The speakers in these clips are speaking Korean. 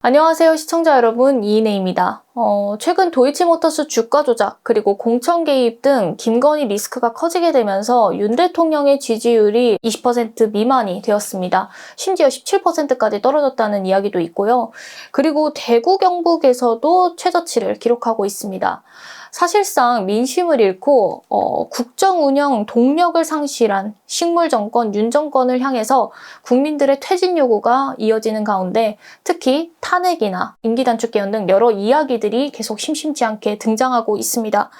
안녕하세요 시청자 여러분, 이인혜입니다. 최근 도이치모터스 주가 조작 그리고 공천 개입 등 김건희 리스크가 커지게 되면서 윤 대통령의 지지율이 20% 미만이 되었습니다. 심지어 17%까지 떨어졌다는 이야기도 있고요. 그리고 대구 경북에서도 최저치를 기록하고 있습니다. 사실상 민심을 잃고 국정 운영 동력을 상실한 식물 정권 윤 정권을 향해서 국민들의 퇴진 요구가 이어지는 가운데 특히 탄핵이나 임기 단축 개헌 등 여러 이야기들이 계속 심심치 않게 등장하고 있습니다.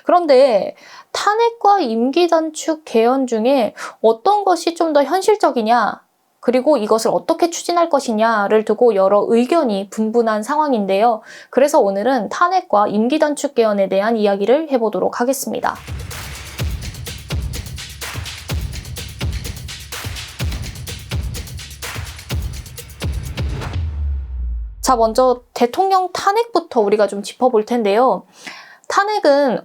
그런데 탄핵과 임기 단축 개헌 중에 어떤 것이 좀 더 현실적이냐, 그리고 이것을 어떻게 추진할 것이냐를 두고 여러 의견이 분분한 상황인데요. 그래서 오늘은 탄핵과 임기 단축 개헌에 대한 이야기를 해보도록 하겠습니다. 자, 먼저 대통령 탄핵부터 우리가 좀 짚어볼 텐데요. 탄핵은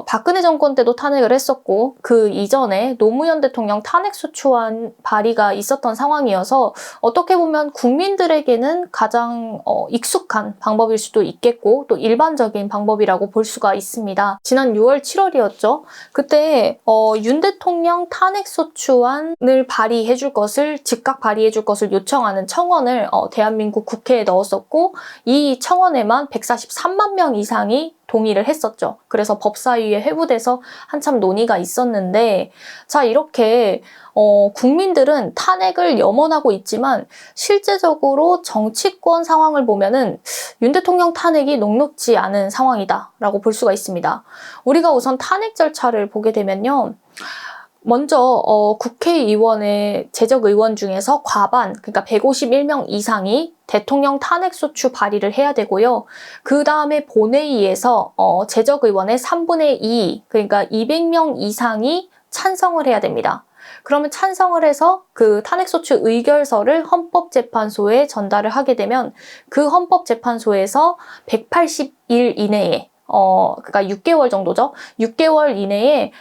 박근혜 정권 때도 탄핵을 했었고 그 이전에 노무현 대통령 탄핵소추안 발의가 있었던 상황이어서 어떻게 보면 국민들에게는 가장 익숙한 방법일 수도 있겠고 또 일반적인 방법이라고 볼 수가 있습니다. 지난 6월 7월이었죠. 그때 윤 대통령 탄핵소추안을 발의해줄 것을 즉각 발의해줄 것을 요청하는 청원을 대한민국 국회에 넣었었고 이 청원에만 143만 명 이상이 동의를 했었죠. 그래서 법사위에 회부돼서 한참 논의가 있었는데, 자, 이렇게 국민들은 탄핵을 염원하고 있지만 실제적으로 정치권 상황을 보면은 윤 대통령 탄핵이 녹록지 않은 상황이다라고 볼 수가 있습니다. 우리가 우선 탄핵 절차를 보게 되면요. 먼저 국회의원의 재적의원 중에서 과반, 그러니까 151명 이상이 대통령 탄핵소추 발의를 해야 되고요. 그 다음에 본회의에서 재적의원의 3분의 2, 그러니까 200명 이상이 찬성을 해야 됩니다. 그러면 찬성을 해서 그 탄핵소추 의결서를 헌법재판소에 전달을 하게 되면 그 헌법재판소에서 180일 이내에 그러니까 6개월 정도죠. 6개월 이내에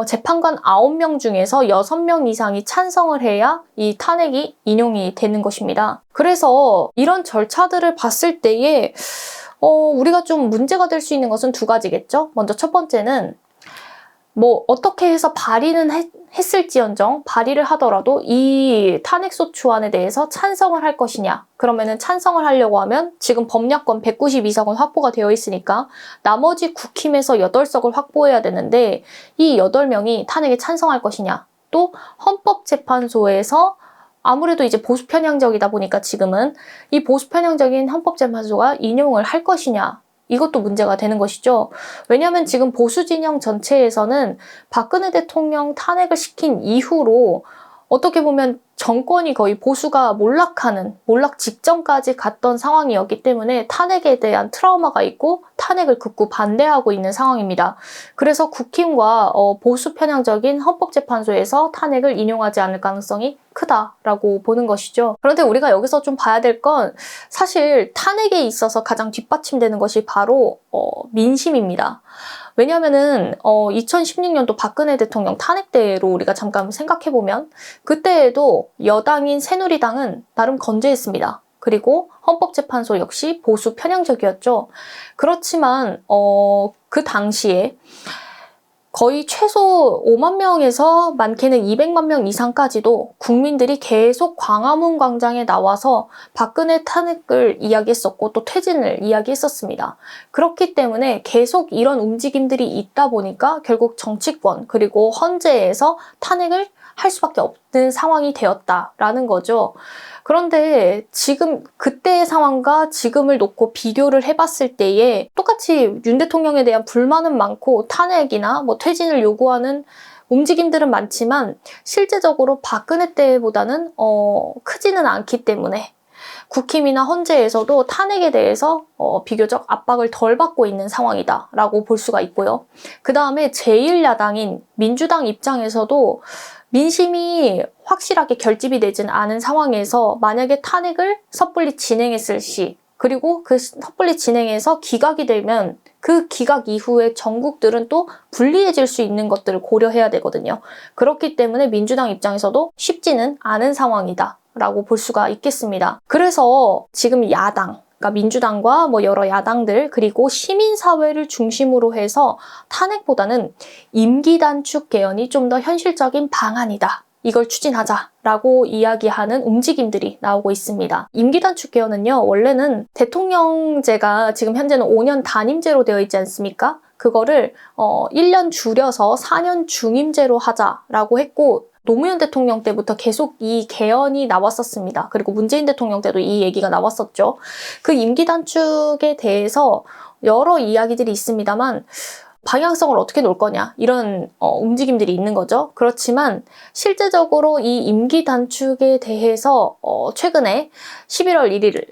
재판관 9명 중에서 6명 이상이 찬성을 해야 이 탄핵이 인용이 되는 것입니다. 그래서 이런 절차들을 봤을 때에 우리가 좀 문제가 될 수 있는 것은 두 가지겠죠. 먼저 첫 번째는 뭐 어떻게 해서 발의는 했을지언정 발의를 하더라도 이 탄핵소추안에 대해서 찬성을 할 것이냐, 그러면은 찬성을 하려고 하면 지금 법야권 192석은 확보가 되어 있으니까 나머지 국힘에서 8석을 확보해야 되는데 이 8명이 탄핵에 찬성할 것이냐, 또 헌법재판소에서 아무래도 이제 보수 편향적이다 보니까 지금은 이 보수 편향적인 헌법재판소가 인용을 할 것이냐, 이것도 문제가 되는 것이죠. 왜냐하면 지금 보수 진영 전체에서는 박근혜 대통령 탄핵을 시킨 이후로 어떻게 보면 정권이 거의 보수가 몰락 직전까지 갔던 상황이었기 때문에 탄핵에 대한 트라우마가 있고 탄핵을 극구 반대하고 있는 상황입니다. 그래서 국힘과 보수 편향적인 헌법재판소에서 탄핵을 인용하지 않을 가능성이 크다라고 보는 것이죠. 그런데 우리가 여기서 좀 봐야 될 건 사실 탄핵에 있어서 가장 뒷받침되는 것이 바로 민심입니다. 왜냐하면은 2016년도 박근혜 대통령 탄핵 때로 우리가 잠깐 생각해보면 그때에도 여당인 새누리당은 나름 건재했습니다. 그리고 헌법재판소 역시 보수 편향적이었죠. 그렇지만 그 당시에 거의 최소 5만 명에서 많게는 200만 명 이상까지도 국민들이 계속 광화문 광장에 나와서 박근혜 탄핵을 이야기했었고 또 퇴진을 이야기했었습니다. 그렇기 때문에 계속 이런 움직임들이 있다 보니까 결국 정치권 그리고 헌재에서 탄핵을 할 수밖에 없는 상황이 되었다라는 거죠. 그런데 지금 그때의 상황과 지금을 놓고 비교를 해봤을 때에 똑같이 윤 대통령에 대한 불만은 많고 탄핵이나 뭐 퇴진을 요구하는 움직임들은 많지만 실제적으로 박근혜 때보다는 크지는 않기 때문에 국힘이나 헌재에서도 탄핵에 대해서 비교적 압박을 덜 받고 있는 상황이다라고 볼 수가 있고요. 그 다음에 제1야당인 민주당 입장에서도 민심이 확실하게 결집이 되진 않은 상황에서 만약에 탄핵을 섣불리 진행했을 시, 그리고 그 섣불리 진행해서 기각이 되면 그 기각 이후에 전국들은 또 불리해질 수 있는 것들을 고려해야 되거든요. 그렇기 때문에 민주당 입장에서도 쉽지는 않은 상황이다 라고 볼 수가 있겠습니다. 그래서 지금 야당, 그러니까 민주당과 뭐 여러 야당들 그리고 시민사회를 중심으로 해서 탄핵보다는 임기 단축 개헌이 좀 더 현실적인 방안이다. 이걸 추진하자라고 이야기하는 움직임들이 나오고 있습니다. 임기 단축 개헌은요, 원래는 대통령제가 지금 현재는 5년 단임제로 되어 있지 않습니까? 그거를 1년 줄여서 4년 중임제로 하자라고 했고, 노무현 대통령 때부터 계속 이 개헌이 나왔었습니다. 그리고 문재인 대통령 때도 이 얘기가 나왔었죠. 그 임기 단축에 대해서 여러 이야기들이 있습니다만 방향성을 어떻게 놓을 거냐 이런 움직임들이 있는 거죠. 그렇지만 실제적으로 이 임기 단축에 대해서 최근에 11월 1일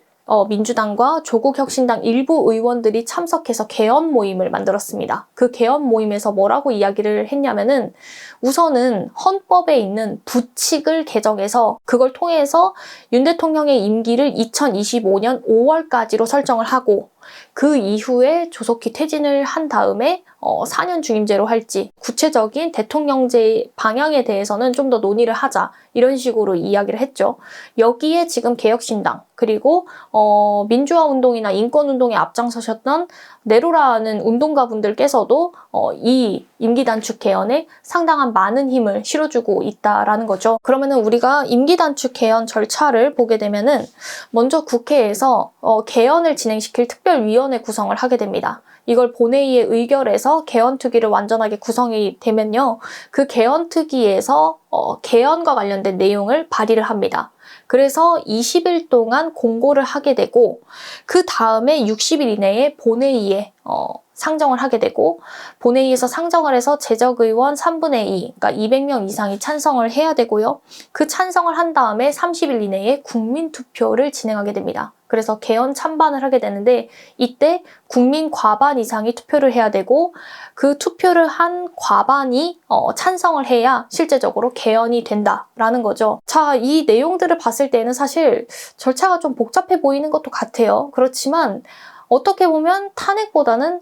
민주당과 조국혁신당 일부 의원들이 참석해서 개헌 모임을 만들었습니다. 그 개헌 모임에서 뭐라고 이야기를 했냐면은 우선은 헌법에 있는 부칙을 개정해서 그걸 통해서 윤 대통령의 임기를 2025년 5월까지로 설정을 하고 그 이후에 조속히 퇴진을 한 다음에 4년 중임제로 할지 구체적인 대통령제 방향에 대해서는 좀 더 논의를 하자 이런 식으로 이야기를 했죠. 여기에 지금 개혁신당 그리고 민주화 운동이나 인권 운동에 앞장서셨던 네로라는 운동가 분들께서도 이 임기 단축 개헌에 상당한 많은 힘을 실어주고 있다라는 거죠. 그러면은 우리가 임기 단축 개헌 절차를 보게 되면은 먼저 국회에서 개헌을 진행시킬 특별위원회 구성을 하게 됩니다. 이걸 본회의에 의결해서 개헌특위를 완전하게 구성이 되면요. 그 개헌특위에서 개헌과 관련된 내용을 발의를 합니다. 그래서 20일 동안 공고를 하게 되고 그 다음에 60일 이내에 본회의에 상정을 하게 되고 본회의에서 상정을 해서 제적의원 3분의 2, 그러니까 200명 이상이 찬성을 해야 되고요. 그 찬성을 한 다음에 30일 이내에 국민투표를 진행하게 됩니다. 그래서 개헌 찬반을 하게 되는데 이때 국민 과반 이상이 투표를 해야 되고 그 투표를 한 과반이 찬성을 해야 실제적으로 개헌이 된다라는 거죠. 자, 이 내용들을 봤을 때는 사실 절차가 좀 복잡해 보이는 것도 같아요. 그렇지만 어떻게 보면 탄핵보다는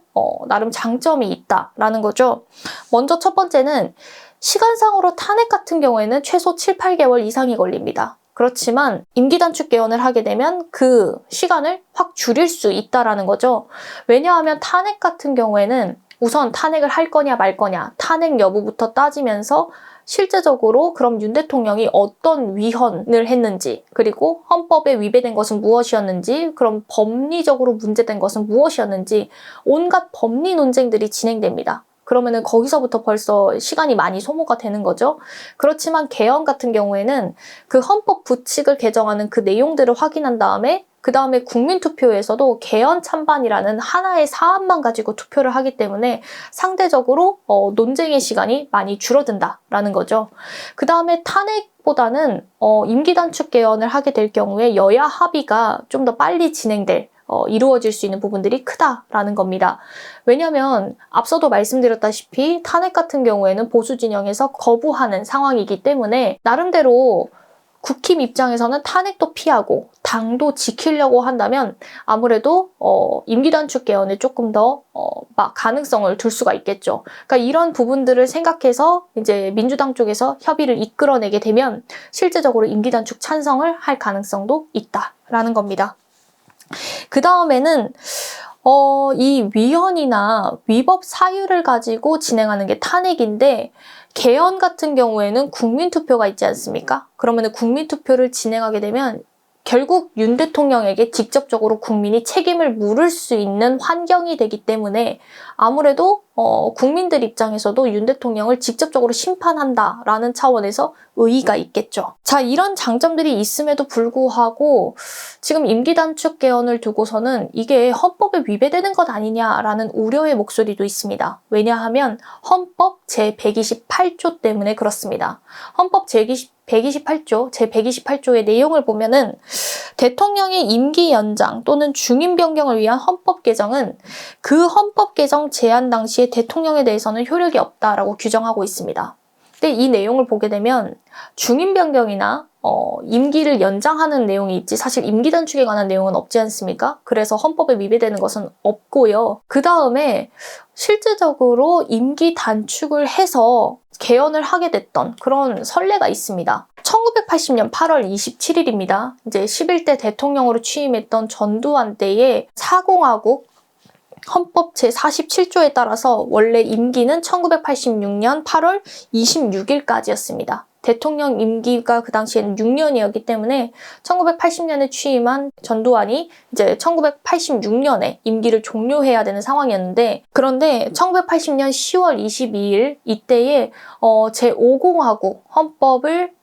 나름 장점이 있다라는 거죠. 먼저 첫 번째는 시간상으로 탄핵 같은 경우에는 최소 7, 8개월 이상이 걸립니다. 그렇지만 임기 단축 개헌을 하게 되면 그 시간을 확 줄일 수 있다라는 거죠. 왜냐하면 탄핵 같은 경우에는 우선 탄핵을 할 거냐 말 거냐 탄핵 여부부터 따지면서 실제적으로 그럼 윤 대통령이 어떤 위헌을 했는지 그리고 헌법에 위배된 것은 무엇이었는지 그럼 법리적으로 문제된 것은 무엇이었는지 온갖 법리 논쟁들이 진행됩니다. 그러면은 거기서부터 벌써 시간이 많이 소모가 되는 거죠. 그렇지만 개헌 같은 경우에는 그 헌법 부칙을 개정하는 그 내용들을 확인한 다음에 그 다음에 국민투표에서도 개헌 찬반이라는 하나의 사안만 가지고 투표를 하기 때문에 상대적으로 논쟁의 시간이 많이 줄어든다라는 거죠. 그 다음에 탄핵보다는 임기 단축 개헌을 하게 될 경우에 여야 합의가 좀 더 빨리 진행될 이루어질 수 있는 부분들이 크다라는 겁니다. 왜냐하면 앞서도 말씀드렸다시피 탄핵 같은 경우에는 보수 진영에서 거부하는 상황이기 때문에 나름대로 국힘 입장에서는 탄핵도 피하고 당도 지키려고 한다면 아무래도 임기 단축 개헌에 조금 더 가능성을 둘 수가 있겠죠. 그러니까 이런 부분들을 생각해서 이제 민주당 쪽에서 협의를 이끌어내게 되면 실제적으로 임기 단축 찬성을 할 가능성도 있다라는 겁니다. 그 다음에는 이 위헌이나 위법 사유를 가지고 진행하는 게 탄핵인데 개헌 같은 경우에는 국민투표가 있지 않습니까? 그러면 국민투표를 진행하게 되면 결국 윤 대통령에게 직접적으로 국민이 책임을 물을 수 있는 환경이 되기 때문에 아무래도 국민들 입장에서도 윤 대통령을 직접적으로 심판한다라는 차원에서 의의가 있겠죠. 자, 이런 장점들이 있음에도 불구하고 지금 임기 단축 개헌을 두고서는 이게 헌법에 위배되는 것 아니냐라는 우려의 목소리도 있습니다. 왜냐하면 헌법 제128조 때문에 그렇습니다. 헌법 제128조, 제128조의 내용을 보면은 대통령의 임기 연장 또는 중임 변경을 위한 헌법 개정은 그 헌법 개정 제안 당시에 대통령에 대해서는 효력이 없다라고 규정하고 있습니다. 근데 이 내용을 보게 되면 중임 변경이나 임기를 연장하는 내용이 있지 사실 임기 단축에 관한 내용은 없지 않습니까? 그래서 헌법에 위배되는 것은 없고요. 그 다음에 실제적으로 임기 단축을 해서 개헌을 하게 됐던 그런 선례가 있습니다. 1980년 8월 27일입니다. 이제 11대 대통령으로 취임했던 전두환 때에 사공화국 헌법 제47조에 따라서 원래 임기는 1986년 8월 26일까지였습니다. 대통령 임기가 그 당시에는 6년이었기 때문에 1980년에 취임한 전두환이 이제 1986년에 임기를 종료해야 되는 상황이었는데, 그런데 1980년 10월 22일 이때에 제5공화국 헌법을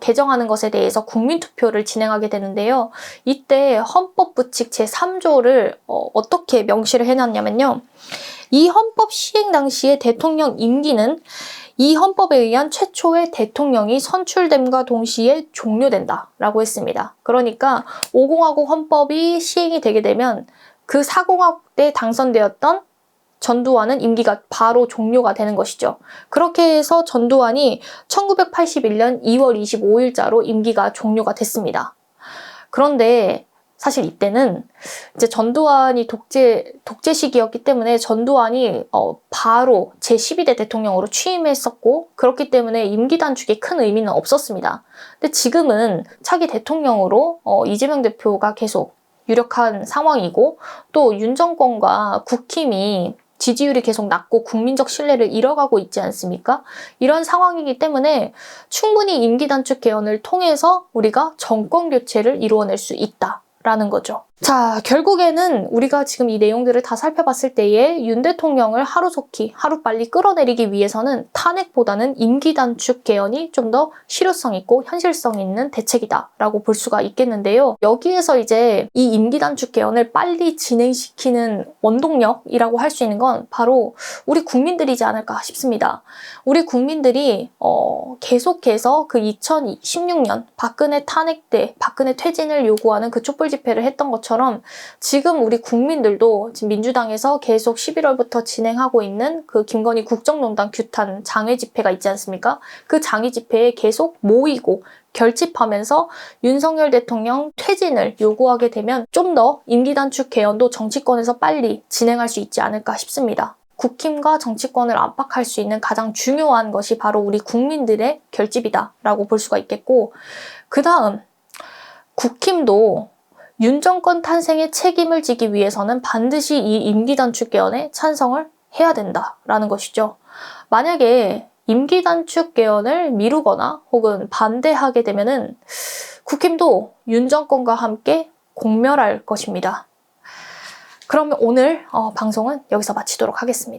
개정하는 것에 대해서 국민투표를 진행하게 되는데요. 이때 헌법부칙 제3조를 어떻게 명시를 해놨냐면요. 이 헌법 시행 당시에 대통령 임기는 이 헌법에 의한 최초의 대통령이 선출됨과 동시에 종료된다라고 했습니다. 그러니까 5공화국 헌법이 시행이 되게 되면 그 4공화국 때 당선되었던 전두환은 임기가 바로 종료가 되는 것이죠. 그렇게 해서 전두환이 1981년 2월 25일자로 임기가 종료가 됐습니다. 그런데 사실 이때는 이제 전두환이 독재 시기였기 때문에 전두환이 바로 제12대 대통령으로 취임했었고, 그렇기 때문에 임기 단축에 큰 의미는 없었습니다. 근데 지금은 차기 대통령으로 이재명 대표가 계속 유력한 상황이고, 또 윤 정권과 국힘이 지지율이 계속 낮고 국민적 신뢰를 잃어가고 있지 않습니까? 이런 상황이기 때문에 충분히 임기 단축 개헌을 통해서 우리가 정권 교체를 이루어낼 수 있다라는 거죠. 자, 결국에는 우리가 지금 이 내용들을 다 살펴봤을 때에 윤 대통령을 하루속히 하루빨리 끌어내리기 위해서는 탄핵보다는 임기 단축 개헌이 좀 더 실효성 있고 현실성 있는 대책이다라고 볼 수가 있겠는데요. 여기에서 이제 이 임기 단축 개헌을 빨리 진행시키는 원동력이라고 할 수 있는 건 바로 우리 국민들이지 않을까 싶습니다. 우리 국민들이 계속해서 그 2016년 박근혜 탄핵 때 박근혜 퇴진을 요구하는 그 촛불 집회를 했던 것처럼 지금 우리 국민들도 지금 민주당에서 계속 11월부터 진행하고 있는 그 김건희 국정농단 규탄 장외 집회가 있지 않습니까? 그 장외 집회에 계속 모이고 결집하면서 윤석열 대통령 퇴진을 요구하게 되면 좀 더 임기 단축 개헌도 정치권에서 빨리 진행할 수 있지 않을까 싶습니다. 국힘과 정치권을 압박할 수 있는 가장 중요한 것이 바로 우리 국민들의 결집이다라고 볼 수가 있겠고, 그 다음 국힘도 윤 정권 탄생의 책임을 지기 위해서는 반드시 이 임기 단축 개헌에 찬성을 해야 된다라는 것이죠. 만약에 임기 단축 개헌을 미루거나 혹은 반대하게 되면은 국힘도 윤 정권과 함께 공멸할 것입니다. 그러면 오늘 방송은 여기서 마치도록 하겠습니다.